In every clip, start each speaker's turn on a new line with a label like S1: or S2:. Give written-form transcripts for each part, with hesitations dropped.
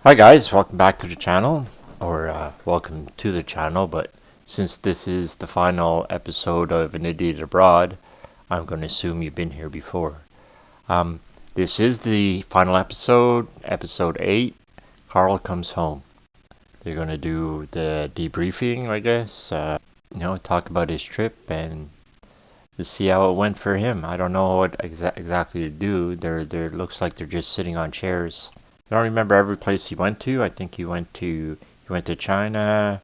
S1: Hi guys, welcome back to the channel, or welcome to the channel, but since this is the final episode of An Idiot Abroad, I'm going to assume you've been here before. This is the final episode, episode 8, Karl comes home. They're going to do the debriefing, I guess, talk about his trip and to see how it went for him. I don't know what exactly to do. There looks like they're just sitting on chairs. I don't remember every place he went to. I think he went to China,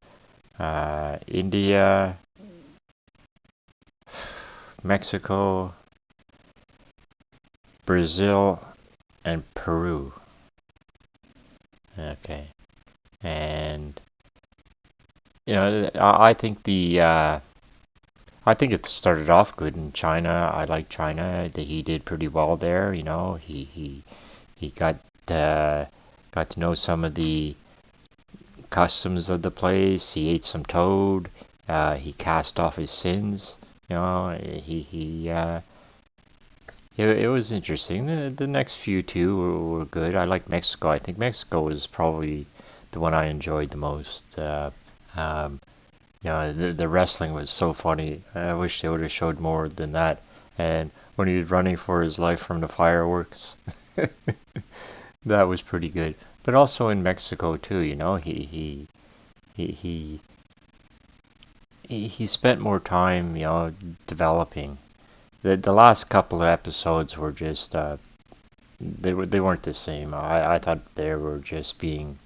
S1: India, Mexico, Brazil, and Peru. Okay, and I think I think it started off good in China. I like China. He did pretty well there. He got to know some of the customs of the place. He ate some toad. He cast off his sins. It was interesting. The next few too were good. I like Mexico. I think Mexico was probably the one I enjoyed the most. The wrestling was so funny. I wish they would have showed more than that. And when he was running for his life from the fireworks, that was pretty good. But also in Mexico too, he spent more time, developing. The last couple of episodes were just they weren't the same. I thought they were just being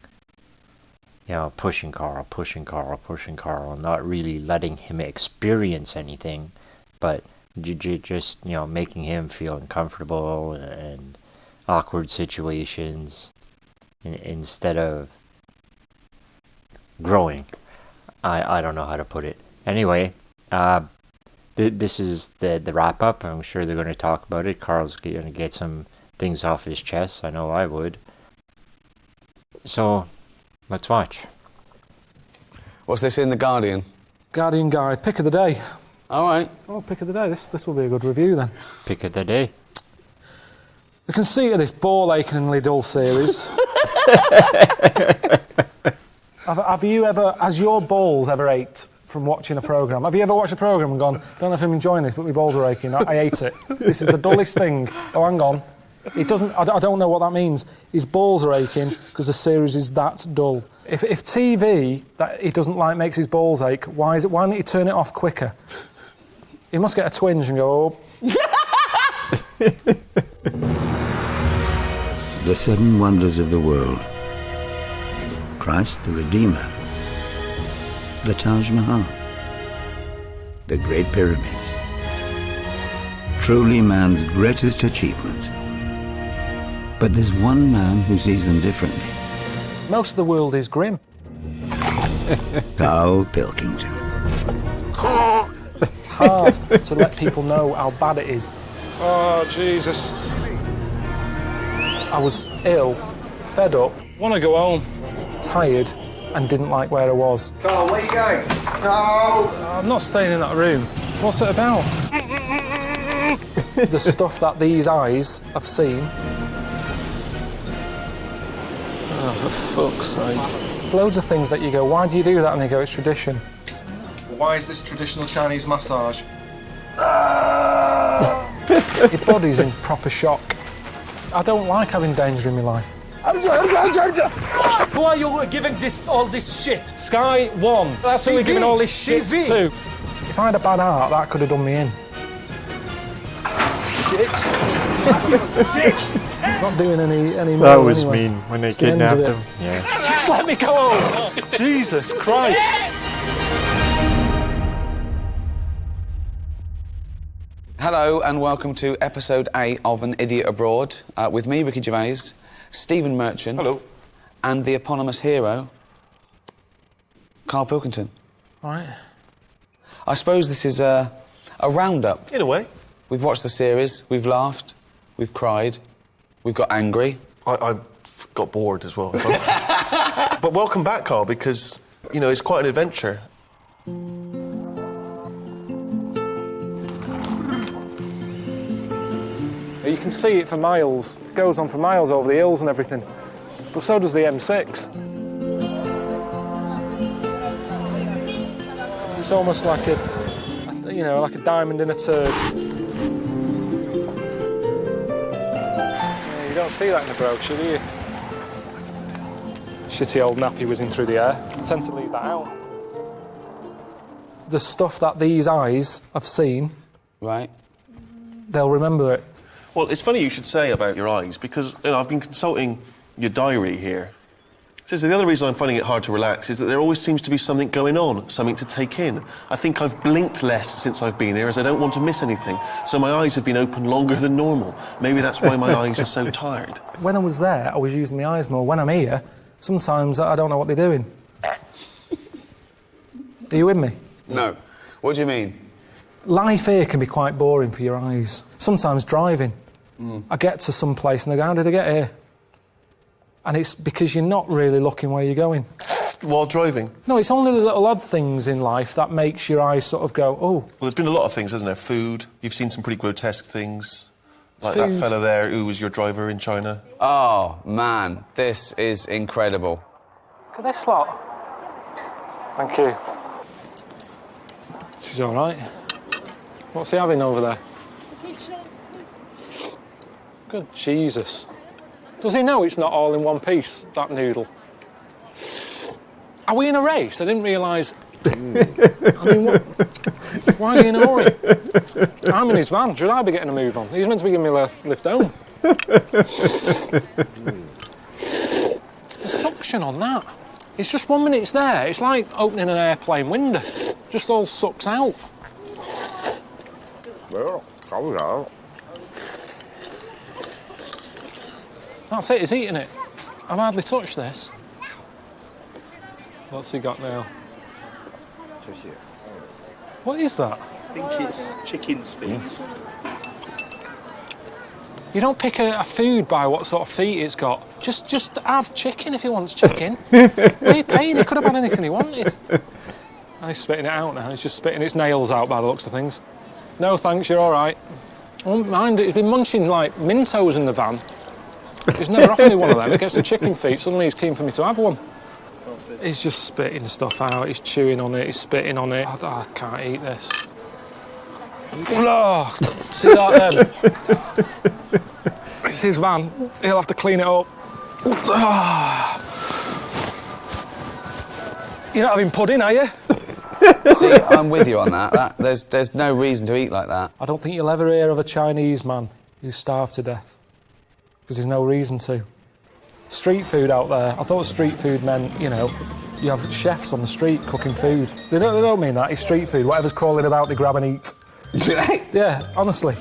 S1: pushing Karl, and not really letting him experience anything, but just making him feel uncomfortable and awkward situations instead of growing. I don't know how to put it. Anyway, this is the wrap up. I'm sure they're going to talk about it. Karl's going to get some things off his chest. I know I would. So let's watch.
S2: What's this in The Guardian?
S3: Guardian Guide, pick of the day.
S2: All right.
S3: Oh, pick of the day. This will be a good review then.
S1: Pick of the day.
S3: The conceit of this ball-achingly dull series. Has your balls ever ached from watching a programme? Have you ever watched a programme and gone, don't know if I'm enjoying this, but my balls are aching, I hate it. This is the dullest thing. Oh, hang on. It doesn't. I don't know what that means. His balls are aching because the series is that dull. If TV that he doesn't like makes his balls ache, why don't you turn it off quicker? He must get a twinge and go, oh.
S4: The seven wonders of the world. Christ the Redeemer. The Taj Mahal. The Great Pyramids. Truly man's greatest achievements. But there's one man who sees them differently.
S3: Most of the world is grim.
S4: Carl Pilkington.
S3: It's hard to let people know how bad it is. Oh, Jesus. I was ill, fed up, want to go home, tired, and didn't like where I was.
S5: Carl, where are you going? No!
S3: I'm not staying in that room. What's it about? The stuff that these eyes have seen. Oh, for fuck's sake. There's loads of things that you go, why do you do that? And they go, it's tradition. Why is this traditional Chinese massage? Your body's in proper shock. I don't like having danger in my life.
S6: Who are you giving all this shit?
S3: Sky One. That's who we're giving all this shit
S6: TV.
S3: to. If I had a bad heart, that could have done me in. Shit. Shit. Not doing any more.
S1: That was
S3: anyway.
S1: mean when they
S3: It's the end of
S1: kidnapped
S3: it.
S1: him. Yeah.
S3: Just let me go home. Jesus Christ.
S2: Hello and welcome to episode 8 of An Idiot Abroad, with me, Ricky Gervais, Stephen Merchant.
S5: Hello.
S2: And the eponymous hero, Karl Pilkington.
S3: All right.
S2: I suppose this is a roundup.
S5: In a way.
S2: We've watched the series, we've laughed, we've cried, we've got angry.
S5: I got bored as well. But welcome back, Carl, because, it's quite an adventure.
S3: You can see it for miles. It goes on for miles over the hills and everything. but so does the M6. It's almost like a like a diamond in a turd. Yeah, you don't see that in the brochure, do you? Shitty old nappy whizzing through the air. I tend to leave that out. The stuff that these eyes have seen,
S2: Right.
S3: they'll remember it.
S5: Well, it's funny you should say about your eyes, because I've been consulting your diary here. So the other reason I'm finding it hard to relax is that there always seems to be something going on, something to take in. I think I've blinked less since I've been here, as I don't want to miss anything. So my eyes have been open longer than normal. Maybe that's why my eyes are so tired.
S3: When I was there, I was using the eyes more. When I'm here, sometimes I don't know what they're doing. Are you with me?
S2: No. What do you mean?
S3: Life here can be quite boring for your eyes. Sometimes driving. I get to some place and I go, how did I get here? And it's because you're not really looking where you're going.
S5: While driving?
S3: No, it's only the little odd things in life that makes your eyes sort of go, oh.
S5: Well, there's been a lot of things, hasn't there? Food. You've seen some pretty grotesque things. Like
S3: Food.
S5: that fella there who was your driver in China.
S2: Oh, man, this is incredible.
S3: Look at this lot. Thank you. She's all right. What's he having over there? Good Jesus. Does he know it's not all in one piece, that noodle? Are we in a race? I didn't realise. I mean, what? Why is he in a hurry? I'm in his van. Should I be getting a move on? He's meant to be giving me a lift home. The suction on that. It's just 1 minute it's there. It's like opening an airplane window. Just all sucks out. That's it, he's eating it. I've hardly touched this. What's he got now? What is that?
S7: I think it's chicken's feet.
S3: You don't pick a food by what sort of feet it's got. Just have chicken if he wants chicken. What are you paying? He could have had anything he wanted. Oh, he's spitting it out now. He's just spitting its nails out by the looks of things. No thanks, you're all right. Oh, mind it, he's been munching like Mentos in the van. He's never offered me one of them. He gets the chicken feet, suddenly he's keen for me to have one. He's just spitting stuff out, he's chewing on it, he's spitting on it. I can't eat this. Oh, see that then? It's his van, he'll have to clean it up. Oh. You're not having pudding, are you?
S2: See, I'm with you on that. There's no reason to eat like that.
S3: I don't think you'll ever hear of a Chinese man who's starved to death. Because there's no reason to. Street food out there, I thought street food meant, you know, you have chefs on the street cooking food. They don't mean that, it's street food. Whatever's crawling about, they grab and eat. Yeah, honestly.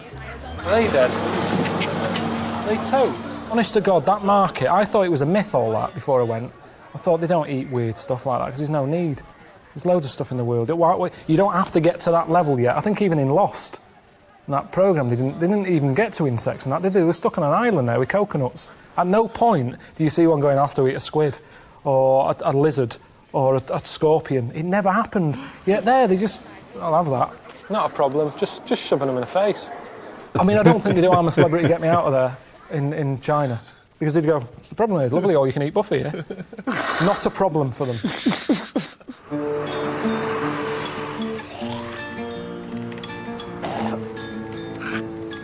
S3: Are they dead? Are they toads? Honest to God, that market, I thought it was a myth, all that, before I went. I thought they don't eat weird stuff like that, because there's no need. There's loads of stuff in the world. You don't have to get to that level yet. I think even in Lost, in that programme, they didn't even get to insects and that, did they? They were stuck on an island there with coconuts. At no point do you see one going, I have to eat a squid, or a lizard, or a scorpion. It never happened. Yet there, they just, I'll have that. Not a problem, just shoving them in the face. I mean, I don't think they do I'm a Celebrity, Get Me Out of There in China. Because they'd go, what's the problem here? Lovely, all you can eat buffet here. Not a problem for them.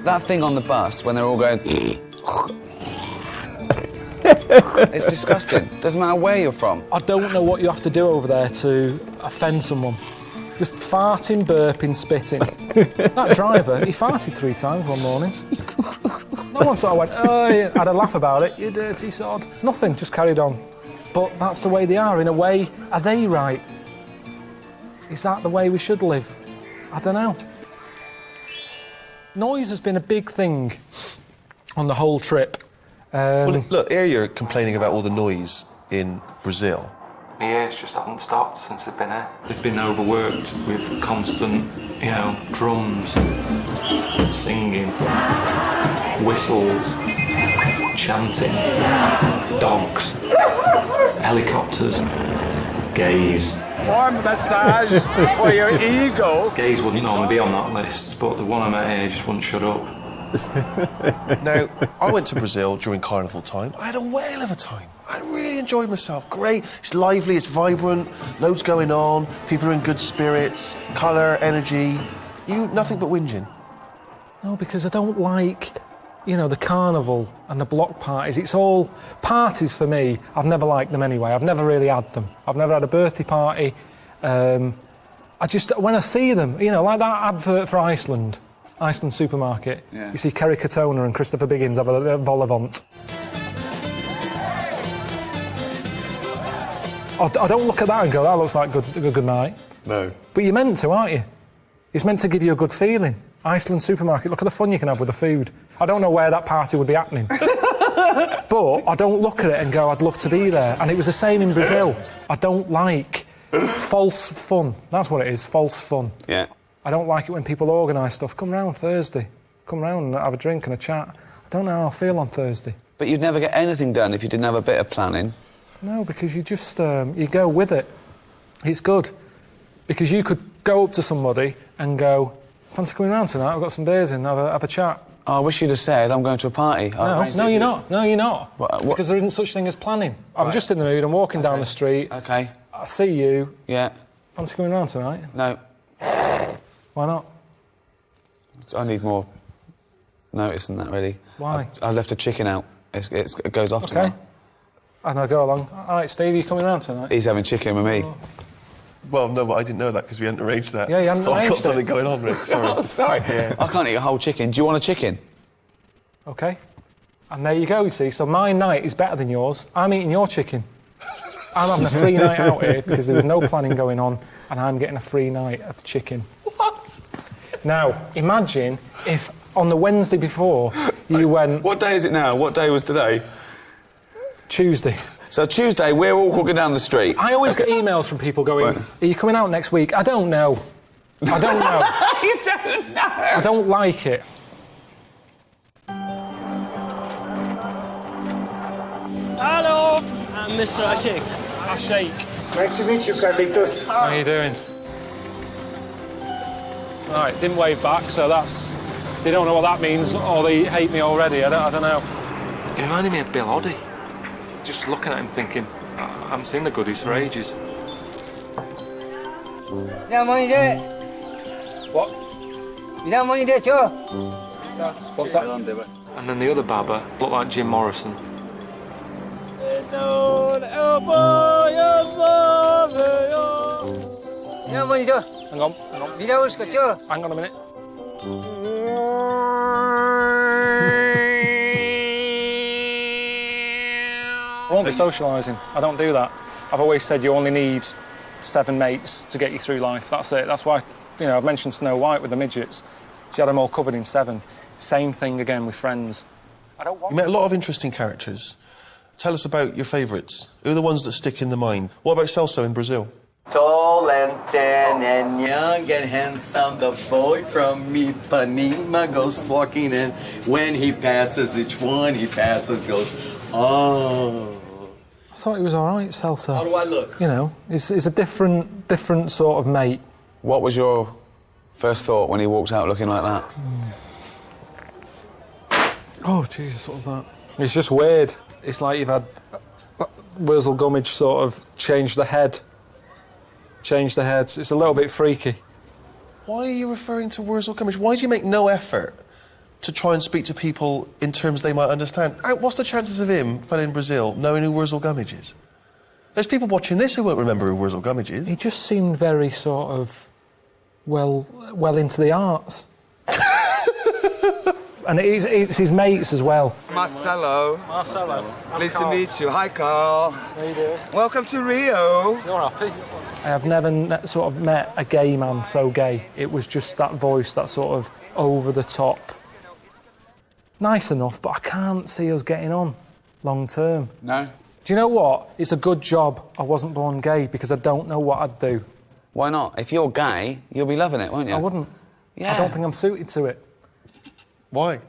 S2: That thing on the bus when they're all going. It's disgusting. Doesn't matter where you're from.
S3: I don't know what you have to do over there to offend someone. Just farting, burping, spitting. That driver, he farted 3 times one morning. No one sort of went, oh, yeah. Had a laugh about it, you dirty sod. Nothing, just carried on. But that's the way they are. In a way, are they right? Is that the way we should live? I don't know. Noise has been a big thing on the whole trip.
S5: Well, look, here you're complaining about all the noise in Brazil.
S8: My ears just haven't stopped since they've been here. They've been overworked with constant, you know, drums, singing, whistles, chanting, dogs, helicopters, gays.
S6: More massage for your ego.
S8: Gays wouldn't normally be on that list, but the one I met here just wouldn't shut up.
S5: Now, I went to Brazil during carnival time. I had a whale of a time. I really enjoyed myself. Great. It's lively, it's vibrant, loads going on, people are in good spirits, colour, energy. You, nothing but whinging.
S3: No, because I don't like, you know, the carnival and the block parties. It's all parties for me. I've never liked them anyway. I've never really had them. I've never had a birthday party. I just, when I see them, you know, like that advert for Iceland supermarket.
S2: Yeah.
S3: You see Kerry Katona and Christopher Biggins have a vol-au-vent. I don't look at that and go, that looks like a good night.
S5: No.
S3: But you're meant to, aren't you? It's meant to give you a good feeling. Iceland supermarket, look at the fun you can have with the food. I don't know where that party would be happening. But I don't look at it and go, I'd love to be there. And it was the same in Brazil. I don't like false fun. That's what it is, false fun.
S2: Yeah.
S3: I don't like it when people organise stuff. Come round Thursday. Come round and have a drink and a chat. I don't know how I feel on Thursday.
S2: But you'd never get anything done if you didn't have a bit of planning.
S3: No, because you just, you go with it. It's good. Because you could go up to somebody and go, fancy coming round tonight? I've got some beers in, have a chat.
S2: Oh, I wish you'd have said, I'm going to a party.
S3: No, you're not. No, you're not.
S2: What?
S3: Because there isn't such thing as planning. I'm
S2: Right.
S3: just in the mood, I'm walking down the street.
S2: OK.
S3: I see you.
S2: Yeah.
S3: Fancy coming round tonight?
S2: No.
S3: Why not?
S2: I need more notice than that, really.
S3: Why?
S2: I left a chicken out. It goes off
S3: Okay.
S2: tomorrow.
S3: And I go along. All right, Steve, you coming round tonight?
S2: He's having chicken with me.
S5: Well, no, but I didn't know that because we hadn't arranged that.
S3: Yeah, you hadn't
S5: so I got
S3: arranged
S5: something
S3: it.
S5: going on, Rick. Sorry.
S2: Oh, sorry. I can't eat a whole chicken. Do you want a chicken?
S3: Okay. And there you go, you see. So my night is better than yours. I'm eating your chicken. I'm having a free night out here because there was no planning going on and I'm getting a free night of chicken.
S5: What?
S3: Now, imagine if on the Wednesday before you went...
S2: What day is it now? What day was today?
S3: Tuesday.
S2: So Tuesday, we're all walking down the street.
S3: I always get emails from people going, are you coming out next week? I don't know. I don't know.
S2: You don't know.
S3: I don't like it.
S6: Hello, I'm Mr. Ashik.
S3: Ashik.
S7: Nice to meet you, Carlitos.
S3: How are you doing? Right, didn't wave back, so that's... They don't know what that means, or they hate me already, I don't know.
S8: He reminded me of Bill Oddie. Just looking at him thinking, I haven't seen the goodies for ages.
S3: What? What's that?
S8: And then the other Baba looked like Jim Morrison.
S3: Hang on. Hang on a minute. I won't be socialising. I don't do that. I've always said you only need 7 mates to get you through life. That's it. That's why, you know, I've mentioned Snow White with the midgets. She had them all covered in 7. Same thing again with friends. I don't want...
S5: You met a lot of interesting characters. Tell us about your favourites. Who are the ones that stick in the mind? What about Salsa in Brazil?
S9: Tall and thin and young and handsome, the boy from Ipanema goes walking in. When he passes, each one he passes goes, oh.
S3: I thought he was all right, Salsa.
S9: How do I look?
S3: You know, he's a different sort of mate.
S2: What was your first thought when he walked out looking like that?
S3: Oh, Jesus, what was that? It's just weird. It's like you've had Wurzel Gummidge sort of change the head. Change the heads. It's a little bit freaky.
S5: Why are you referring to Wurzel Gummidge? Why do you make no effort to try and speak to people in terms they might understand? What's the chances of him, fella in Brazil, knowing who Wurzel Gummidge is? There's people watching this who won't remember who Wurzel Gummidge is.
S3: He just seemed very sort of well into the arts. And it's his mates as well.
S10: Marcelo.
S3: Marcelo.
S10: Nice to meet you. Hi, Carl.
S3: How you doing?
S10: Welcome to Rio.
S3: You're happy? I have never sort of met a gay man so gay. It was just that voice, that sort of over the top. Nice enough, but I can't see us getting on long term.
S2: No?
S3: Do you know what? It's a good job I wasn't born gay because I don't know what I'd do.
S2: Why not? If you're gay, you'll be loving it, won't you?
S3: I wouldn't.
S2: Yeah.
S3: I don't think I'm suited to it.
S5: Why?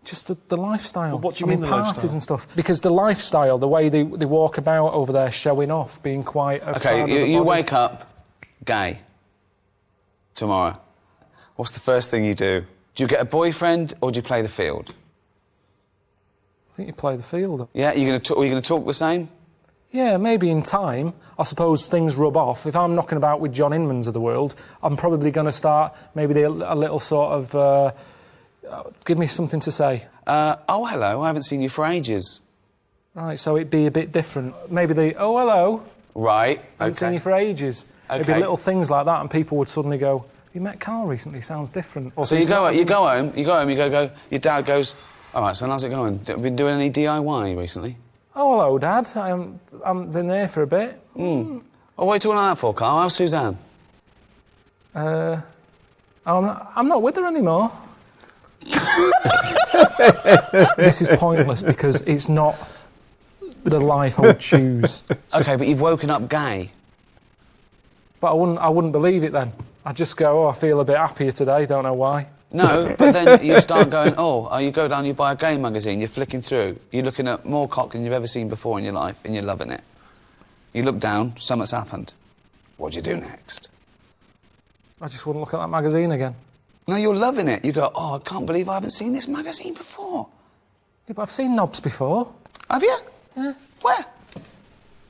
S3: Just the lifestyle.
S5: Well, what do you mean the
S3: parties
S5: lifestyle?
S3: and stuff. Because the lifestyle, the way they walk about over there showing off, being quite...
S2: OK, you wake up gay tomorrow. What's the first thing you do? Do you get a boyfriend or do you play the field?
S3: I think you play the field.
S2: Yeah, are you going to talk the same?
S3: Yeah, maybe in time. I suppose things rub off. If I'm knocking about with John Inmans of the world, I'm probably going to start maybe a little sort of... give me something to say.
S2: Oh, hello, I haven't seen you for ages.
S3: Right, so it'd be a bit different. Maybe oh, hello.
S2: Right,
S3: I haven't seen you for ages.
S2: Okay.
S3: It'd be little things like that, and people would suddenly go, you met Karl recently, sounds different. Or
S2: so you go home, your dad goes, all right, son, how's it going? Been doing any DIY recently?
S3: Oh, hello, Dad. I haven't been there for a bit.
S2: Oh, what are you talking like that for, Karl? How's Suzanne?
S3: I'm not with her anymore. This is pointless because it's not the life I would choose.
S2: OK, but you've woken up gay.
S3: But I wouldn't believe it then. I'd just go, oh, I feel a bit happier today, don't know why.
S2: No, but then you start going, you go down, you buy a gay magazine, you're flicking through, you're looking at more cock than you've ever seen before in your life, and you're loving it. You look down, something's happened. What do you do next?
S3: I just wouldn't look at that magazine again.
S2: No, you're loving it. You go, oh, I can't believe I haven't seen this magazine before.
S3: Yeah, but I've seen knobs before.
S2: Have you?
S3: Yeah.
S2: Where?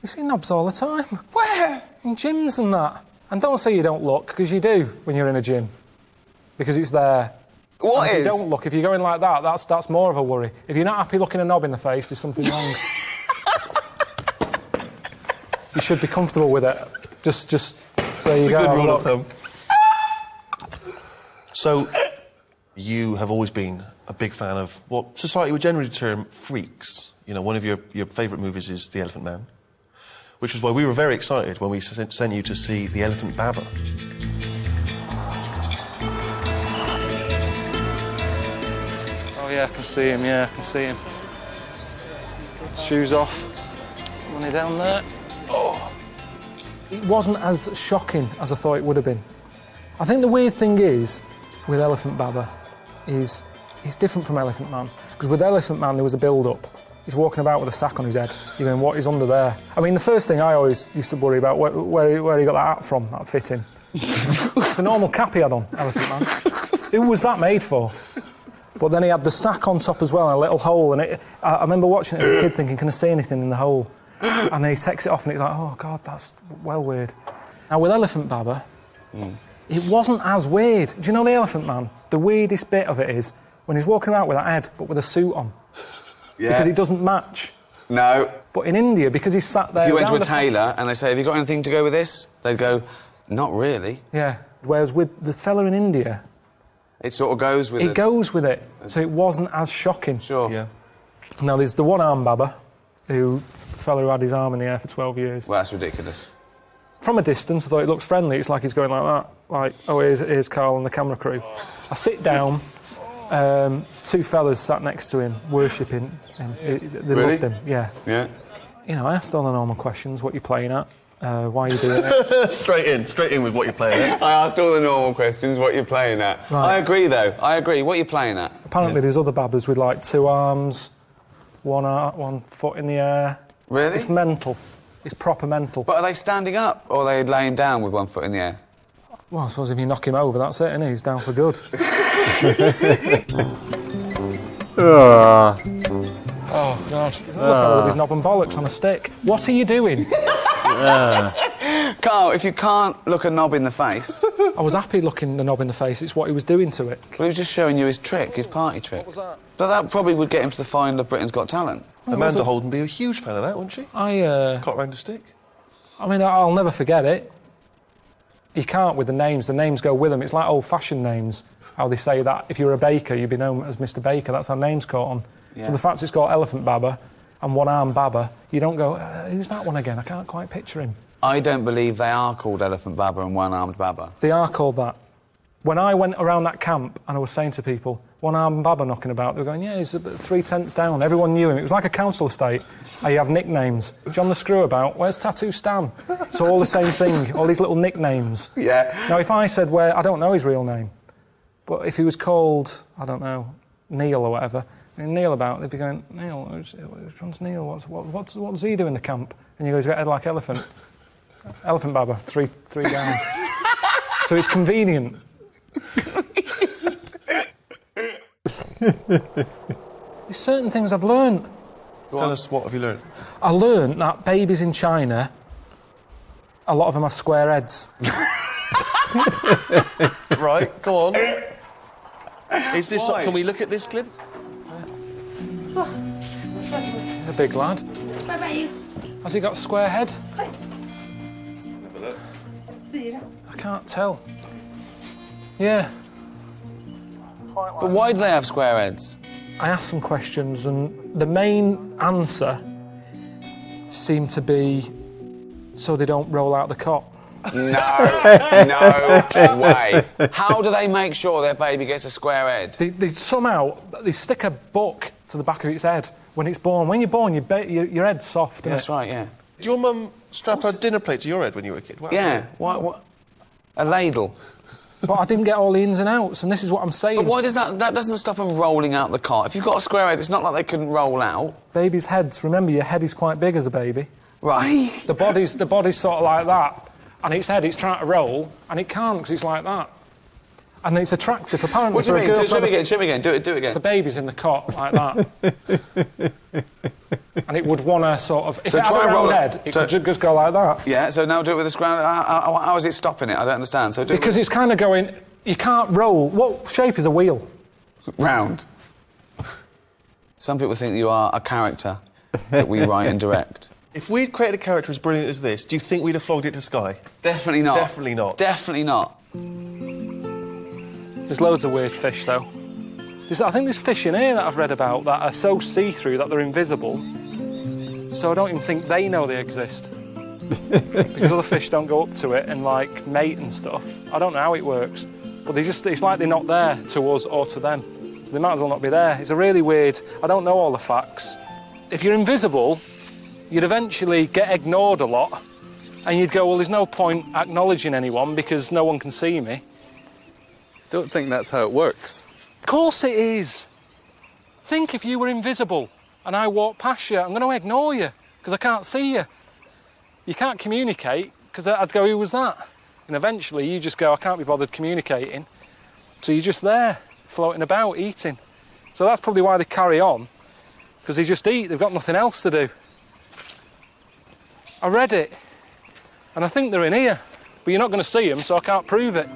S3: You see knobs all the time.
S2: Where?
S3: In gyms and that. And don't say you don't look, because you do when you're in a gym. Because it's there.
S2: What
S3: and
S2: is?
S3: If you don't look, if you're going like that, that's more of a worry. If you're not happy looking a knob in the face, there's something wrong. You should be comfortable with it. Just there you go.
S5: It's a good rule of thumb. So, you have always been a big fan of what society would generally term freaks. You know, one of your favourite movies is The Elephant Man, which was why we were very excited when we sent you to see The Elephant Baba.
S3: Oh yeah, I can see him, I can see him. Shoes off. Money down there. Oh. It wasn't as shocking as I thought it would have been. I think the weird thing is, with Elephant Baba, is it's different from Elephant Man. Because with Elephant Man, there was a build-up. He's walking about with a sack on his head. You're going, what is under there? I mean, the first thing I always used to worry about, where he got that hat from, that fitting. It's a normal cap he had on, Elephant Man. Who was that made for? But then he had the sack on top as well, and a little hole. And I remember watching it as a kid thinking, can I see anything in the hole? And then he takes it off and it's like, oh, God, that's well weird. Now, with Elephant Baba, it wasn't as weird. Do you know The Elephant Man? The weirdest bit of it is when he's walking around with that head, but with a suit on. Yeah. Because it doesn't match.
S2: No.
S3: But in India, because he's sat there...
S2: If you went to a tailor and they say, have you got anything to go with this? They'd go, not really.
S3: Yeah. Whereas with the fella in India...
S2: It sort of goes with it.
S3: It goes with it. So it wasn't as shocking.
S2: Sure.
S5: Yeah.
S3: Now, there's the one-arm Baba, the fella who had his arm in the air for 12 years.
S2: Well, that's ridiculous.
S3: From a distance, I thought it looks friendly. It's like he's going like that. Like, oh, here's Karl and the camera crew. I sit down, two fellas sat next to him, worshipping him. They loved him, yeah.
S2: Yeah.
S3: You know, I asked all the normal questions. What you playing at? Why are you doing it?
S5: Straight in with what you're playing at.
S2: I asked all the normal questions, what you're playing at. Right. I agree, though. I agree. What are you playing at?
S3: Apparently there's other Babas with, like, 2 arms, 1 foot in the air.
S2: Really?
S3: It's mental. It's proper mental.
S2: But are they standing up, or are they laying down with 1 foot in the air?
S3: Well, I suppose if you knock him over, that's it, innit? He's down for good. Oh, God. Another fellow with his knob and bollocks on a stick. What are you doing?
S2: Karl, if you can't look a knob in the face...
S3: I was happy looking the knob in the face. It's what he was doing to it.
S2: Well, he was just showing you his trick, his party trick.
S3: What was that?
S2: But that probably would get him to the final of Britain's Got Talent.
S5: Amanda Holden would be a huge fan of that, wouldn't she? Caught round a stick.
S3: I mean, I'll never forget it. You can't with the names. The names go with them. It's like old-fashioned names. How they say that if you're a baker, you'd be known as Mr. Baker. That's how names caught on. Yeah. So the fact it's got Elephant Baba and one-arm Baba, you don't go, who's that one again? I can't quite picture him.
S2: I don't believe they are called Elephant Baba and One-Armed Baba.
S3: They are called that. When I went around that camp and I was saying to people, One-Armed Baba knocking about, they were going, yeah, he's 3 tents down. Everyone knew him. It was like a council estate. You have nicknames. John the Screwabout, where's Tattoo Stan? So all the same thing, all these little nicknames.
S2: Yeah.
S3: Now, if I said I don't know his real name, but if he was called, I don't know, Neil or whatever, and Neil about, they'd be going, Neil, which one's Neil? What does he do in the camp? And you go, he's got a head like elephant. Elephant Baba, 3 down. So it's convenient. There's certain things I've learned.
S5: Tell us, what have you learned?
S3: I learned that babies in China, a lot of them have square heads.
S5: Right, go on. Is this... Can we look at this clip?
S3: He's a big lad.
S11: What about you?
S3: Has he got a square head?
S5: Have a look.
S3: I can't tell. Yeah.
S2: But why do they have square heads?
S3: I asked some questions and the main answer seemed to be so they don't roll out the cot.
S2: No way. How do they make sure their baby gets a square head?
S3: They somehow stick a book to the back of its head when it's born. When you're born, your head's soft.
S2: That's right, yeah.
S5: Did your mum strap a dinner plate to your head when you were a kid?
S2: Yeah, what? A ladle.
S3: But I didn't get all the ins and outs, and this is what I'm saying.
S2: But why does that doesn't stop them rolling out the cot? If you've got a square head, it's not like they couldn't roll out.
S3: Babies' heads, remember, your head is quite big as a baby.
S2: Right.
S3: The body's sort of like that, and its head, it's trying to roll, and it can't because it's like that. And it's attractive, apparently.
S2: What do you mean? Show me again, do it again.
S3: The baby's in the cot like that. And it would want to sort of... If it had a round head, it could just go like that.
S2: Yeah, so now do it with the scround. How is it stopping it? I don't understand. So
S3: because it's kind of going... You can't roll. What shape is a wheel?
S2: Round. Some people think you are a character that we write and direct.
S5: If we'd created a character as brilliant as this, do you think we'd have flogged it to Sky?
S2: Definitely not.
S5: Definitely not.
S2: Definitely not.
S3: There's loads of weird fish, though. I think there's fish in here that I've read about that are so see-through that they're invisible. So I don't even think they know they exist. Because other fish don't go up to it and, like, mate and stuff. I don't know how it works. But it's like they're not there to us or to them. So they might as well not be there. It's a really weird... I don't know all the facts. If you're invisible, you'd eventually get ignored a lot. And you'd go, well, there's no point acknowledging anyone because no one can see me.
S12: Don't think that's how it works.
S3: Of course it is. Think if you were invisible and I walk past you, I'm going to ignore you because I can't see you. You can't communicate because I'd go, who was that? And eventually you just go, I can't be bothered communicating. So you're just there, floating about, eating. So that's probably why they carry on, because they just eat. They've got nothing else to do. I read it, and I think they're in here, but you're not going to see them, so I can't prove it.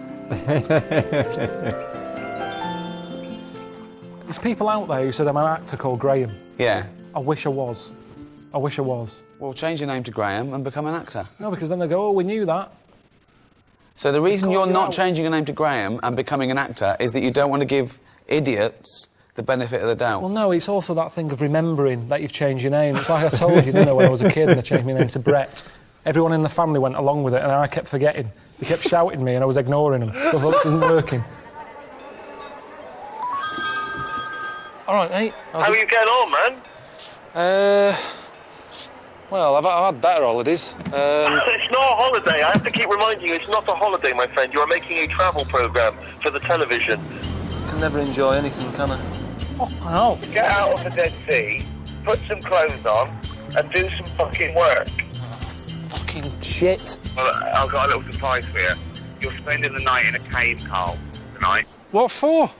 S3: There's people out there who said I'm an actor called Graham.
S2: Yeah.
S3: I wish I was. I wish I was.
S2: Well, change your name to Graham and become an actor.
S3: No, because then they go, oh, we knew that.
S2: So the reason you're not changing your name to Graham and becoming an actor is that you don't want to give idiots the benefit of the doubt.
S3: Well, no, it's also that thing of remembering that you've changed your name. It's like I told you, didn't I, when I was a kid and I changed my name to Brett. Everyone in the family went along with it and I kept forgetting. They kept shouting me and I was ignoring them. So I thought, this isn't working. All right, mate.
S13: How are you getting on, man?
S3: Well, I've had better holidays.
S13: It's not a holiday. I have to keep reminding you, it's not a holiday, my friend. You are making a travel programme for the television.
S8: Can never enjoy anything, can I?
S3: Oh, no.
S13: Get out of the Dead Sea, put some clothes on, and do some fucking work.
S3: Fucking shit.
S13: Well, I've got a little surprise for you. You're spending the night in a cave, Carl, tonight.
S3: What for?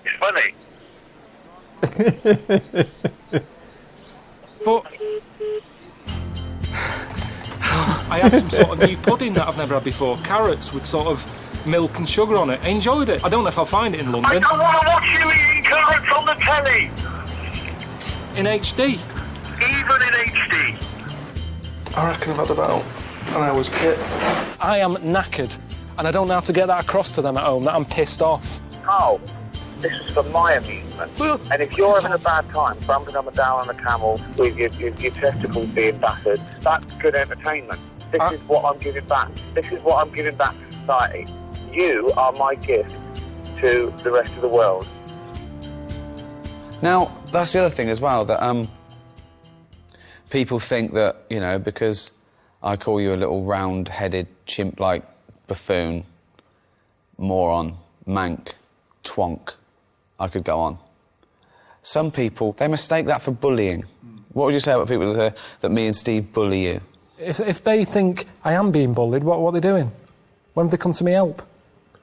S13: It's funny.
S3: But I had some sort of new pudding that I've never had before. Carrots with sort of milk and sugar on it. I enjoyed it. I don't know if I'll find it in London.
S13: I don't want to watch you eating carrots on the telly.
S3: In HD?
S13: Even in HD.
S3: I reckon I've had about an hour's kit. I am knackered, and I don't know how to get that across to them at home, that I'm pissed off.
S13: Carl, this is for my amusement. And if you're having a bad time, bumping up and down on a camel with your testicles being battered, that's good entertainment. This is what I'm giving back. This is what I'm giving back to society. You are my gift to the rest of the world.
S2: Now, that's the other thing as well, that people think that, you know, because I call you a little round-headed, chimp-like buffoon, moron, mank, twonk, I could go on. Some people, they mistake that for bullying. What would you say about people that say that me and Steve bully you?
S3: If they think I am being bullied, what are they doing? When have they come to me help?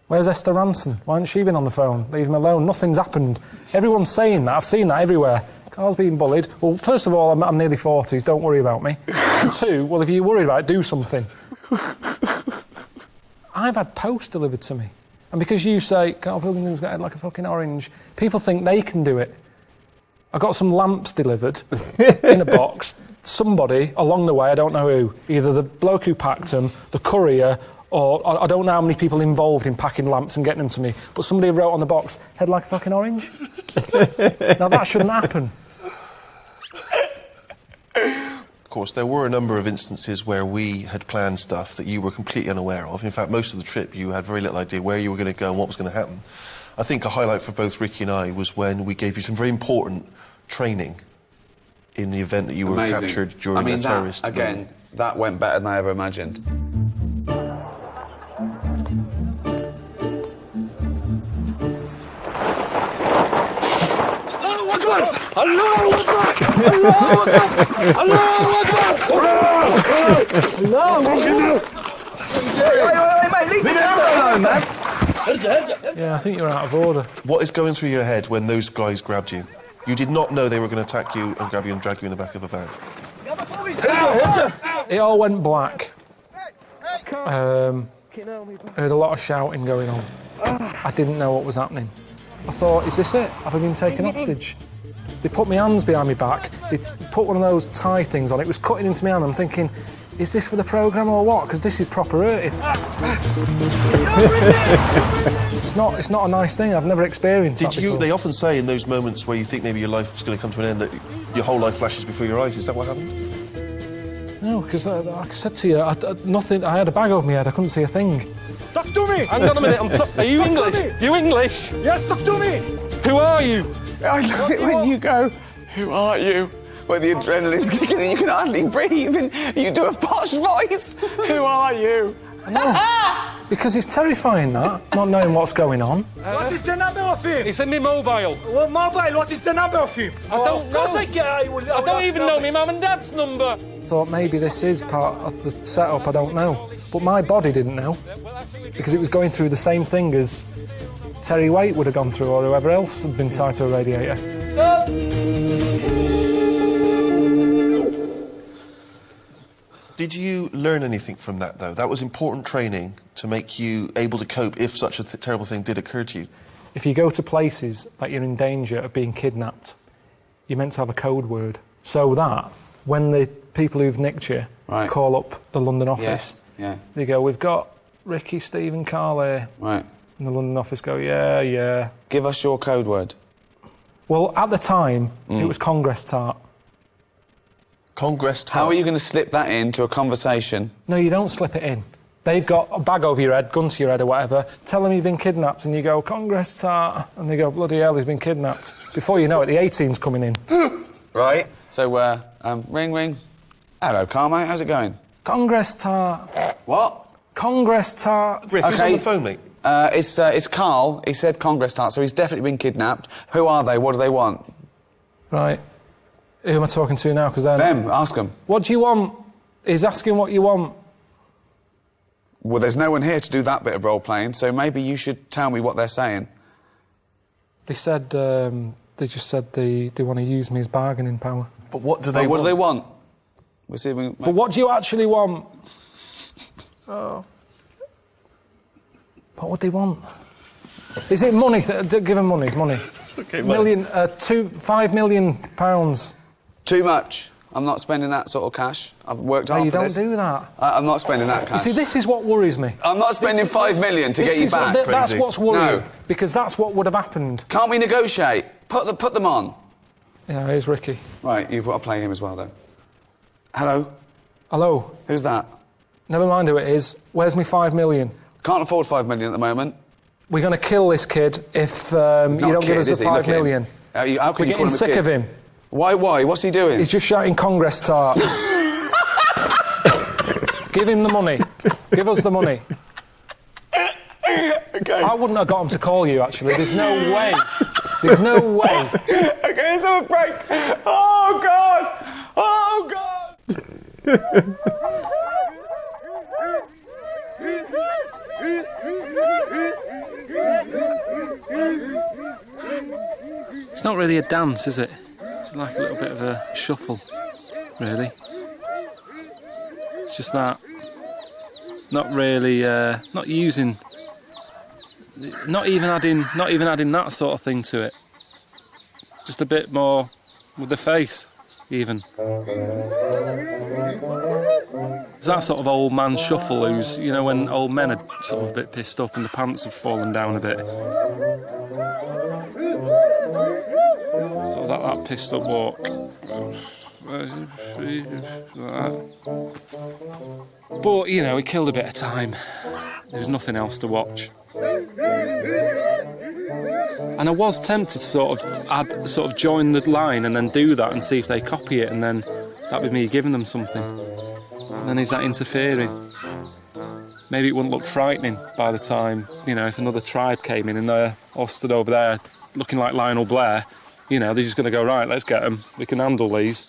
S3: Where's Esther Ranson? Why hasn't she been on the phone? Leave him alone. Nothing's happened. Everyone's saying that. I've seen that everywhere. Carl's being bullied. Well, first of all, I'm nearly 40s. Don't worry about me. And two, well, if you're worried about it, do something. I've had post delivered to me. And because you say, Carl Pilkington's got a head like a fucking orange, people think they can do it. I got some lamps delivered in a box. Somebody along the way, I don't know who, either the bloke who packed them, the courier, or I don't know how many people involved in packing lamps and getting them to me, but somebody wrote on the box, head like a fucking orange. Now that shouldn't happen.
S5: Of course, there were a number of instances where we had planned stuff that you were completely unaware of. In fact, most of the trip you had very little idea where you were going to go and what was going to happen. I think a highlight for both Ricky and I was when we gave you some very important training in the event that you were captured during a terrorist.
S2: Again, that went better than I ever imagined.
S6: Allahu Akbar! Allahu Akbar! Allahu Akbar! Allahu Akbar! Hey, mate, leave me alone, man!
S3: Yeah, I think you're out of order.
S5: What is going through your head when those guys grabbed you? You did not know they were going to attack you and grab you and drag you in the back of a van.
S3: It all went black. I heard a lot of shouting going on. I didn't know what was happening. I thought, is this it? Have I been taken hostage? They put my hands behind my back. They put one of those tie things on. It was cutting into my hand. I'm thinking, is this for the programme or what? Because this is proper hurting. It's not a nice thing. I've never experienced that before.
S5: They often say in those moments where you think maybe your life's going to come to an end that your whole life flashes before your eyes. Is that what happened?
S3: No, because like I said to you, nothing. I had a bag over my head. I couldn't see a thing.
S6: Talk to me!
S8: Hang on a minute, are you English? You English?
S6: Yes, talk to me!
S8: Who are you?
S2: I love it when you go, who are you? Where the adrenaline's kicking and you can hardly breathe and you do a posh voice. Who are you?
S3: No, because it's terrifying that, not knowing what's going on.
S6: What is the number of him?
S8: It's in my mobile.
S6: Well, mobile, what is the number of him?
S8: I don't know. I don't even know my mum and dad's number.
S3: Thought maybe this is part of the setup, I don't know. But my body didn't know, because it was going through the same thing as Terry Waite would have gone through, or whoever else had been tied to a radiator.
S5: Did you learn anything from that, though? That was important training to make you able to cope if such a terrible thing did occur to you.
S3: If you go to places that you're in danger of being kidnapped, you're meant to have a code word. So that, when the people who've nicked you call up the London office, they go, we've got Ricky, Steve and Karl here.
S2: Right.
S3: And the London office go, yeah.
S2: Give us your code word.
S3: Well, at the time, it was Congress tart.
S5: Congress tart?
S2: How are you going to slip that into a conversation?
S3: No, you don't slip it in. They've got a bag over your head, gun to your head or whatever, tell them you've been kidnapped, and you go, Congress tart, and they go, bloody hell, he's been kidnapped. Before you know it, the A-team's coming in.
S2: Right. So, ring. Hello, Karl, mate, how's it going?
S3: Congress tart.
S2: What?
S3: Congress tart.
S5: Rick, who's on the phone, mate?
S2: It's Karl. He said Congress tart, so he's definitely been kidnapped. Who are they? What do they want?
S3: Right. Who am I talking to now? Because
S2: them. Ask them.
S3: What do you want? He's asking what you want.
S2: Well, there's no one here to do that bit of role-playing, so maybe you should tell me what they're saying.
S3: They said, they just said they want to use me as bargaining power.
S5: But what do they want?
S2: What do they want? We'll see if we...
S3: But what do you actually want? Oh. What would they want? Is it money? Give them money.
S5: Okay,
S3: £5 million.
S2: Too much. I'm not spending that sort of cash. I've worked hard for this.
S3: You don't do that.
S2: I'm not spending that cash.
S3: You see, this is what worries me.
S2: I'm not spending $5 million to get you back.
S3: That's what's worrying.
S2: No.
S3: Because that's what would have happened.
S2: Can't we negotiate? Put them on.
S3: Yeah, here's Ricky.
S2: Right, you've got to play him as well, though. Hello?
S3: Hello?
S2: Who's that?
S3: Never mind who it is. Where's my $5 million?
S2: Can't afford $5 million at the moment.
S3: We're going to kill this kid if you don't give us the $5 million.
S2: How can
S3: We're getting sick of him.
S2: Why? What's he doing?
S3: He's just shouting Congress tart. Give him the money. Give us the money.
S2: Okay.
S3: I wouldn't have got him to call you, actually. There's no way. There's no way.
S2: Okay, let's have a break. Oh, God! Oh, God!
S8: not really a dance, is it? It's like a little bit of a shuffle, really. It's just that. Not really. Not using. Not even adding that sort of thing to it. Just a bit more with the face, even. It's that sort of old man shuffle who's, you know, when old men are sort of a bit pissed up and the pants have fallen down a bit. Sort of that pissed up walk. But, you know, he killed a bit of time. There was nothing else to watch. And I was tempted to sort of join the line and then do that and see if they copy it, and then that'd be me giving them something. And then is that interfering? Maybe it wouldn't look frightening by the time, you know, if another tribe came in and they're all stood over there looking like Lionel Blair, you know, they're just going to go, right, let's get them. We can handle these.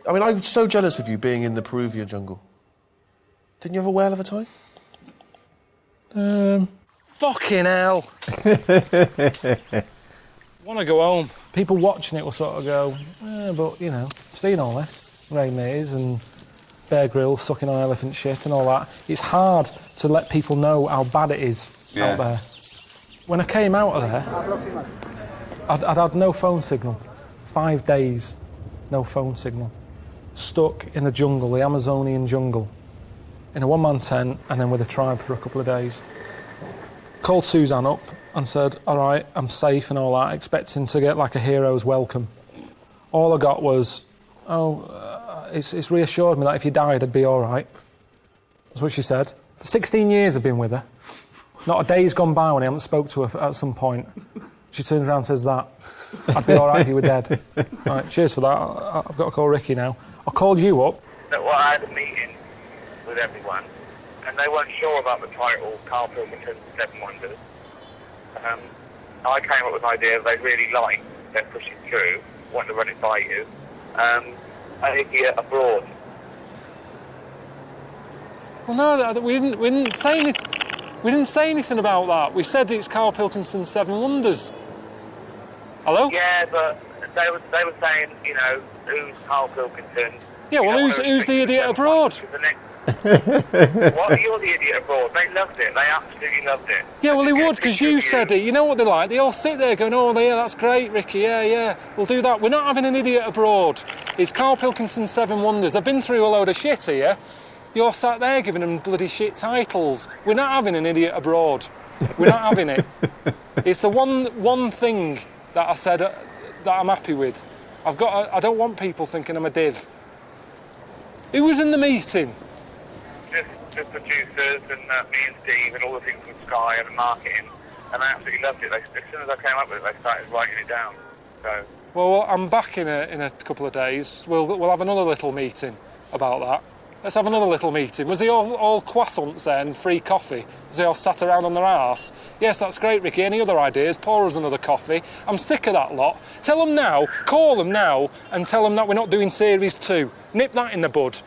S5: I mean, I'm so jealous of you being in the Peruvian jungle. Didn't you have a whale of a time?
S3: Fucking hell. Want to go home. People watching it will sort of go, but, you know, I've seen all this. Ray Mays and Bear Grylls sucking on elephant shit and all that. It's hard to let people know how bad it is out there. When I came out of there, I'd had no phone signal. 5 days, no phone signal. Stuck in the jungle, the Amazonian jungle, in a one-man tent and then with a tribe for a couple of days. Called Suzanne up and said, all right, I'm safe and all that, expecting to get like a hero's welcome. All I got was, it's reassured me that if you died, I'd be all right. That's what she said. 16 years I've been with her. Not a day's gone by when I haven't spoke to her at some point. She turns around and says that. I'd be all right if you were dead. Right, cheers for that. I've got to call Ricky now. I called you up.
S13: Well, I had a meeting with everyone, and they weren't sure about the title, Karl Pilkington's Seven Wonders. I came up with an idea they really liked, they're pushing through, want to run it by you. An Idiot Abroad.
S8: Well, no, we didn't say anything. We didn't say anything about that. We said it's Karl Pilkington's Seven Wonders. Hello?
S13: Yeah, but they were saying, you know, who's Karl Pilkington?
S8: Yeah, well, who's the Idiot Abroad?
S13: What? You're the Idiot Abroad. They loved it. They absolutely loved it.
S8: Yeah, well, they would, because you said it. You know what they're like? They all sit there going, oh, yeah, that's great, Ricky, yeah, we'll do that. We're not having an Idiot Abroad. It's Karl Pilkington's Seven Wonders. I've been through a load of shit here. You're sat there giving them bloody shit titles. We're not having an Idiot Abroad. We're not having it. It's the one thing that I said that I'm happy with. I don't want people thinking I'm a div. Who was in the meeting?
S13: Just producers and me and Steve and all the things from Sky and the marketing, and I absolutely loved it. As soon as I came up with it, they started writing it down. So. Well,
S8: I'm back in a couple of days. We'll have another little meeting about that. Let's have another little meeting. Was he all croissants there and free coffee? Was they all sat around on their arse? Yes, that's great, Ricky. Any other ideas? Pour us another coffee. I'm sick of that lot. Tell them now, call them now, and tell them that we're not doing Series 2. Nip that in the bud.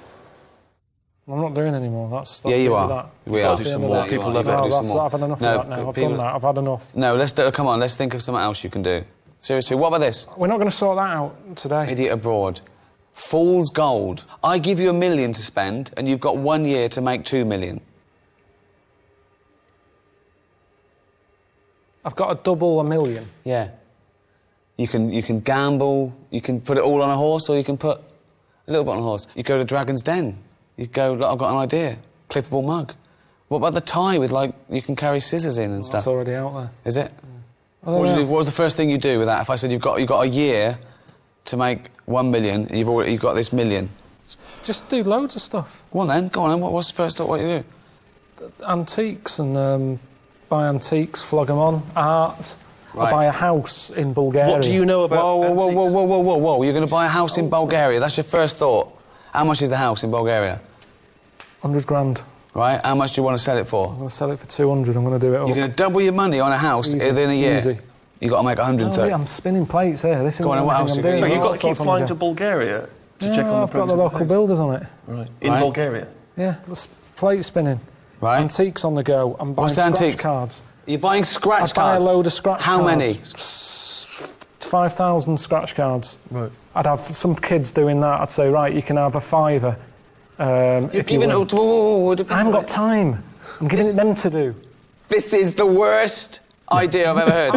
S3: I'm not doing any more. That's
S2: yeah, you are.
S3: That.
S2: We are.
S5: Do some more. People love it.
S3: I've had enough of that now. I've done that. I've had enough.
S2: No, come on. Let's think of something else you can do. Seriously, what about this?
S3: We're not going to sort that out today.
S2: Idiot Abroad. Fool's gold. I give you $1 million to spend, and you've got 1 year to make $2 million.
S3: I've got to double $1 million.
S2: Yeah. You can gamble. You can put it all on a horse, or you can put a little bit on a horse. You go to Dragon's Den. You go, look, I've got an idea. Clippable mug. What about the tie with, like, you can carry scissors in and stuff?
S3: That's already out there.
S2: Is it? What was the first thing you do with that? If I said you've got a year to make $1 million, and you've got this $1 million.
S3: Just do loads of stuff.
S2: Go on then. What's the first thought? What you do?
S3: Antiques and buy antiques, flog them on, art.
S2: Right.
S3: I buy a house in Bulgaria.
S5: What do you know about
S2: Whoa. You're going to buy a house in Bulgaria. That's your first thought. How much is the house in Bulgaria?
S3: 100 grand.
S2: Right. How much do you want to sell it for?
S3: I'm going to sell it for 200. I'm going to do it up.
S2: You're going to double your money on a house within a year.
S3: Easy.
S2: You've got to make 130.
S3: I'm spinning plates here. This is
S2: Go on, what else
S3: I'm doing.
S5: So you've got to keep flying to Bulgaria to check on the
S3: I've got the local builders on it.
S5: Right. In Bulgaria?
S3: Yeah, plate spinning.
S2: Right.
S3: Antiques on the go. I'm buying scratch cards.
S2: You're buying scratch cards?
S3: I buy a load of scratch cards.
S2: How many?
S3: 5,000 scratch cards.
S5: Right.
S3: I'd have some kids doing that. I'd say, right, you can have a £5.
S2: You're giving it to...
S3: I haven't got time. I'm giving it them to do.
S2: This is the worst idea I've ever heard.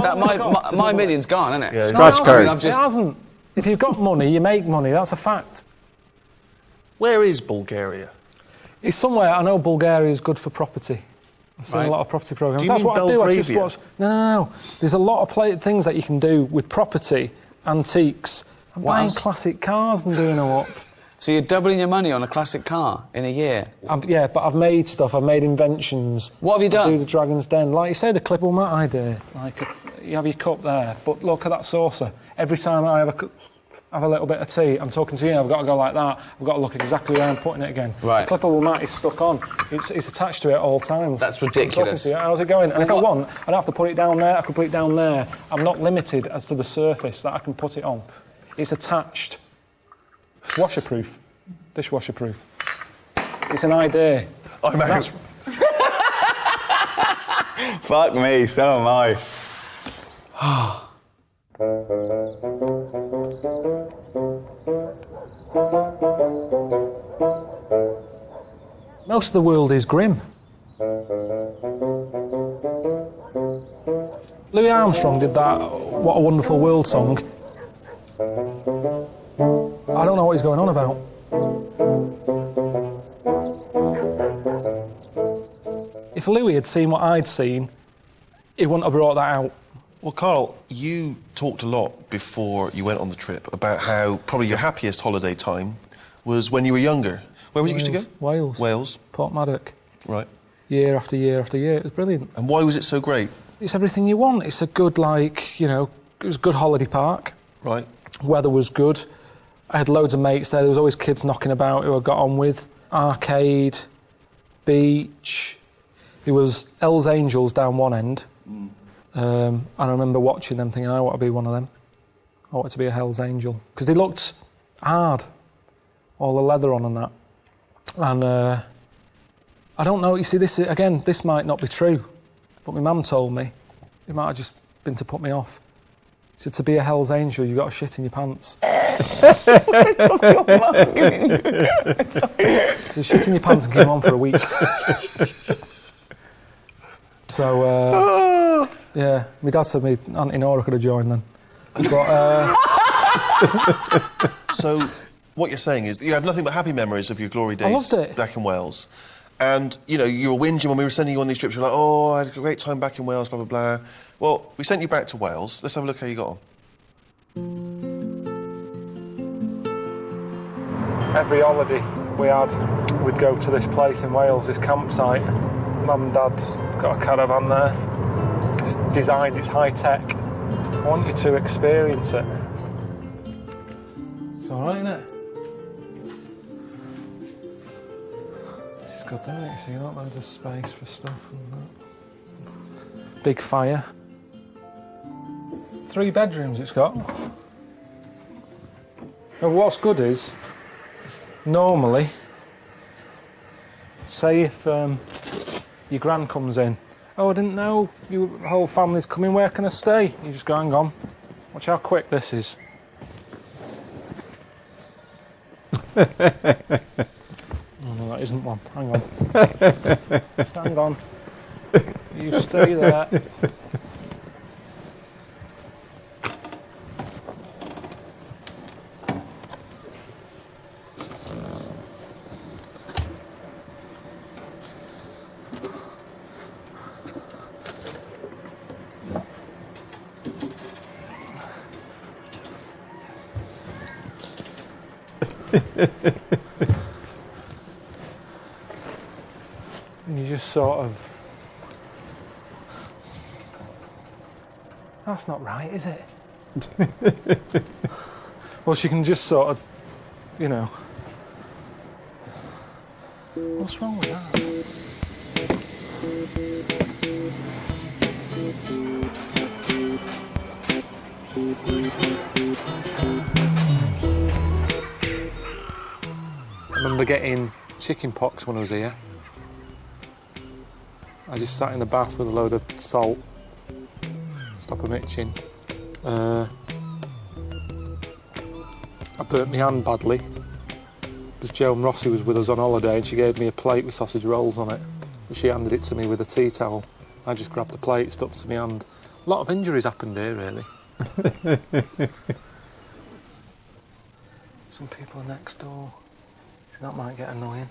S2: My million's gone, isn't it?
S5: Yeah,
S1: Scratch cards.
S3: It hasn't. If you've got money, you make money. That's a fact.
S5: Where is Bulgaria?
S3: It's somewhere. I know Bulgaria is good for property. I've seen a lot of property programs.
S5: Do you
S3: That's
S5: mean
S3: what I do. I just
S5: Belgravia?
S3: watch. No. There's a lot of things that you can do with property, antiques. I'm buying classic cars and doing them up.
S2: So you're doubling your money on a classic car in a year?
S3: Yeah, but I've made stuff. I've made inventions.
S2: What have you done?
S3: I do the Dragon's Den. Like you say, the clippable mat idea. Like, you have your cup there, but look at that saucer. Every time I have a little bit of tea, I'm talking to you, I've got to go like that. I've got to look exactly where I'm putting it again.
S2: Right.
S3: The clippable mat is stuck on. It's attached to it at all times.
S2: That's
S3: I'm talking
S2: ridiculous.
S3: to you. How's it going? And if I want, I don't have to put it down there. I could put it down there. I'm not limited as to the surface that I can put it on. It's attached. It's washerproof. Dishwasher-proof. It's an idea.
S5: I'm out.
S2: Fuck me, so am I.
S3: Most of the world is grim. Louis Armstrong did that What a Wonderful World song. I don't know what he's going on about. If Louis had seen what I'd seen, he wouldn't have brought that out.
S5: Well, Karl, you talked a lot before you went on the trip about how probably your happiest holiday time was when you were younger. Where was you used to go?
S3: Wales.
S5: Wales.
S3: Portmaddock.
S5: Right.
S3: Year after year after year. It was brilliant.
S5: And why was it so great?
S3: It's everything you want. It's a good, it was a good holiday park.
S5: Right.
S3: Weather was good. I had loads of mates there. There was always kids knocking about who I got on with. Arcade, beach. There was Hell's Angels down one end. And I remember watching them thinking, I want to be one of them. I wanted to be a Hell's Angel. Because they looked hard. All the leather on and that. And I don't know, you see, this might not be true. But my mum told me. It might have just been to put me off. She said, to be a Hell's Angel, you've got to shit in your pants. So shit in your pants and came on for a week. So, yeah, my dad said me Auntie Nora could have joined then. But,
S5: So, what you're saying is that you have nothing but happy memories of your glory days
S3: I loved it.
S5: back in Wales. And, you were whinging when we were sending you on these trips. You're like, oh, I had a great time back in Wales, blah, blah, blah. Well, we sent you back to Wales. Let's have a look how you got on.
S3: every holiday we'd go to this place in Wales, this campsite. Mum and Dad's got a caravan there. It's designed, it's high tech. I want you to experience it. It's alright, isn't it? This is good, isn't it? So you got loads of space for stuff and that. Big fire. 3 bedrooms it's got. Now what's good is, normally, say if your gran comes in, oh, I didn't know your whole family's coming, where can I stay? You just go, hang on, watch how quick this is. Oh no, that isn't one, hang on. Just hang on. You stay there. And you just sort of... That's not right, is it? Well, she can just sort of, you know... What's wrong with that? I remember getting chicken pox when I was here. I just sat in the bath with a load of salt, stop them itching. I burnt my hand badly because Joan Rossi was with us on holiday and she gave me a plate with sausage rolls on it. And she handed it to me with a tea towel. I just grabbed the plate, stuck to my hand. A lot of injuries happened here, really. Some people are next door. So that might get annoying.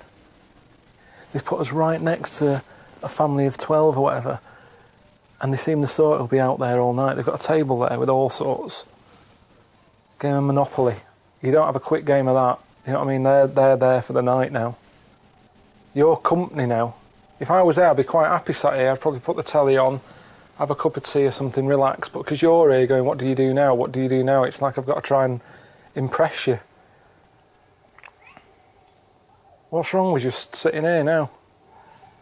S3: They've put us right next to a family of 12 or whatever, and they seem the sort who'll be out there all night. They've got a table there with all sorts. Game of Monopoly. You don't have a quick game of that. You know what I mean? They're there for the night now. Your company now. If I was there, I'd be quite happy sat here. I'd probably put the telly on, have a cup of tea or something, relax. But because you're here going, what do you do now? What do you do now? It's like I've got to try and impress you. What's wrong with just sitting here now?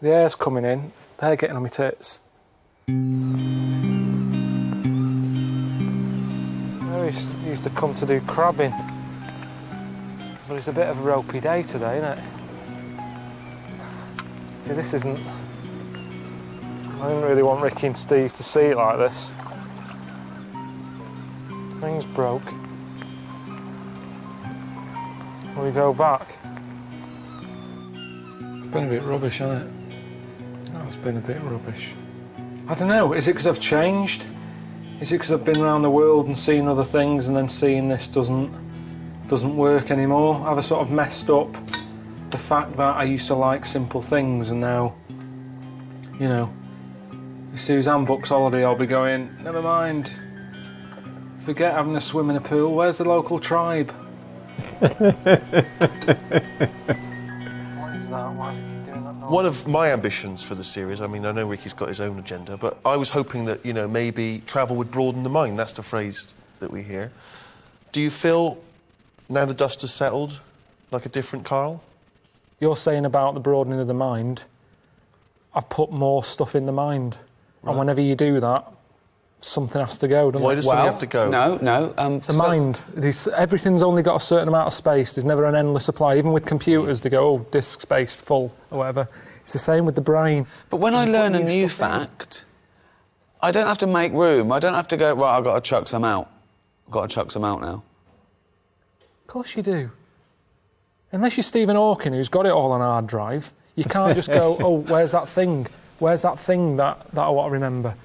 S3: The air's coming in. They're getting on my tits. I used to come to do crabbing. But it's a bit of a ropey day today, isn't it? See, this isn't... I didn't really want Ricky and Steve to see it like this. Things broke. Will we go back? It's been a bit rubbish, hasn't it? No, it's been a bit rubbish. I don't know, is it because I've changed? Is it because I've been around the world and seen other things and then seeing this doesn't work anymore? Have I sort of messed up the fact that I used to like simple things and now, you know, if Suzanne books holiday, I'll be going, never mind, forget having a swim in a pool, where's the local tribe? What is that? Why does it keep doing that noise?
S5: One of my ambitions for the series, I mean, I know Ricky's got his own agenda, but I was hoping that, you know, maybe travel would broaden the mind. That's the phrase that we hear. Do you feel, now the dust has settled, like a different Karl?
S3: You're saying about the broadening of the mind. I've put more stuff in the mind. Right. And whenever you do that, something has to go, doesn't it?
S5: Why does something have to go?
S2: No.
S3: It's a mind. Everything's only got a certain amount of space. There's never an endless supply. Even with computers, they go, oh, disk space full, or whatever. It's the same with the brain.
S2: But when I learn a new fact, I don't have to make room. I don't have to go, right, I've got to chuck some out. I've got to chuck some out now.
S3: Of course you do. Unless you're Stephen Hawking, who's got it all on hard drive, you can't just go, oh, where's that thing? Where's that thing that I want to remember?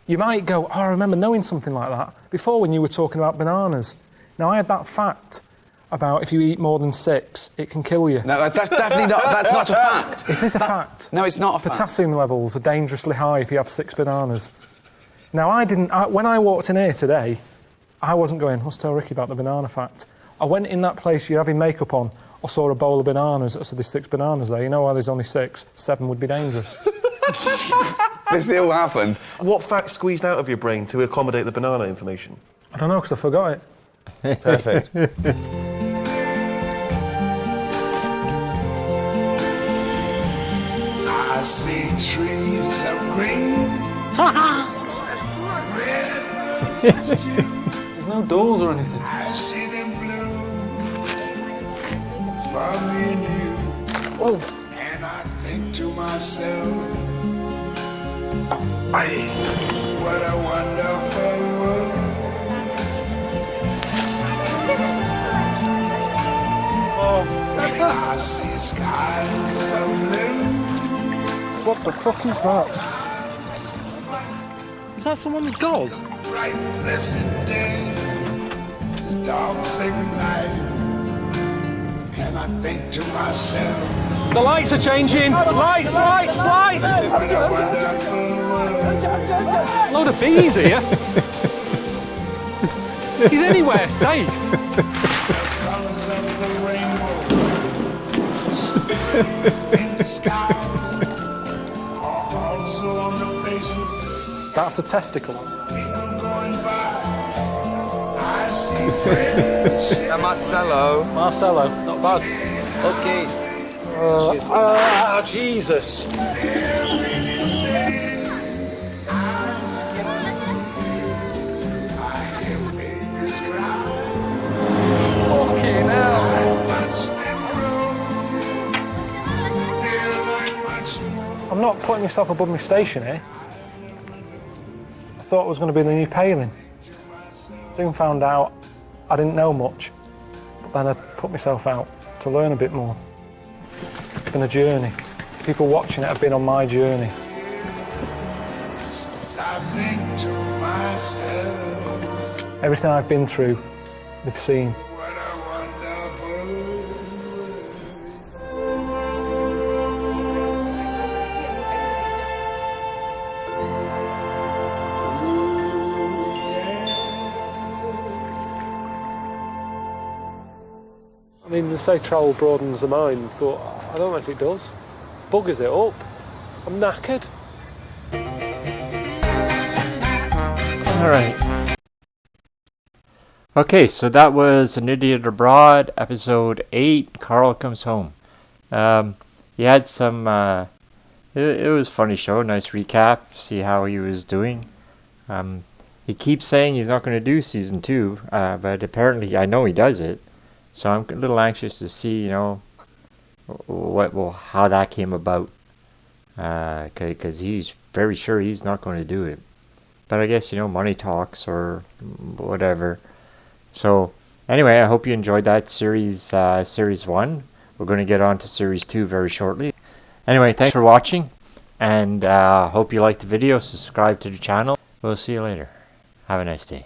S3: You might go, oh, I remember knowing something like that before when you were talking about bananas. Now, I had that fact about if you eat more than 6, it can kill you.
S2: No, that's definitely not, that's not a fact.
S3: It is a fact.
S2: No, it's not a fact.
S3: Potassium levels are dangerously high if you have 6 bananas. Now, when I walked in here today, I wasn't going, let's tell Ricky about the banana fact. I went in that place you're having makeup on, I saw a bowl of bananas, I said there's 6 bananas there. You know why there's only 6? 7 would be dangerous.
S2: This all happened.
S5: What fact squeezed out of your brain to accommodate the banana information?
S3: I don't know, because I forgot it.
S2: Perfect.
S11: I see trees of green.
S3: There's no doors or anything.
S11: I see them blue for me and you.
S3: Oh.
S11: And I think to myself, what a wonderful world. I see skies of blue.
S3: What the fuck is that? Is that someone with gauze?
S11: Bright, blessed day, the dogs say goodnight, and I think to myself,
S8: the lights are changing! Lights! Load of bees here. Is anywhere safe?
S11: colors of the rainbow in the sky are also on the faces.
S3: That's a testicle.
S11: People going by, I see friends.
S10: Marcelo.
S3: Marcelo, not bad.
S2: Okay.
S3: Jesus. Fucking hell. I'm not putting myself above my station here. I thought it was going to be the new paling. Soon found out I didn't know much. then I put myself out to learn a bit more. It's been a journey. People watching it have been on my journey.
S11: I think to myself,
S3: Everything I've been through, they've seen.
S11: what a wonderful
S8: I mean, they say travel broadens the mind, but I don't know if it does. Buggers it up. I'm knackered.
S1: Alright. Okay, so that was An Idiot Abroad, episode 8, Carl Comes Home. He had some, it was a funny show, nice recap, see how he was doing. He keeps saying he's not going to do season 2, but apparently I know he does it. So I'm a little anxious to see, how that came about. Because he's very sure he's not going to do it. But I guess, money talks or whatever. So, anyway, I hope you enjoyed that series 1. We're going to get on to series 2 very shortly. Anyway, thanks for watching. And hope you liked the video. Subscribe to the channel. We'll see you later. Have a nice day.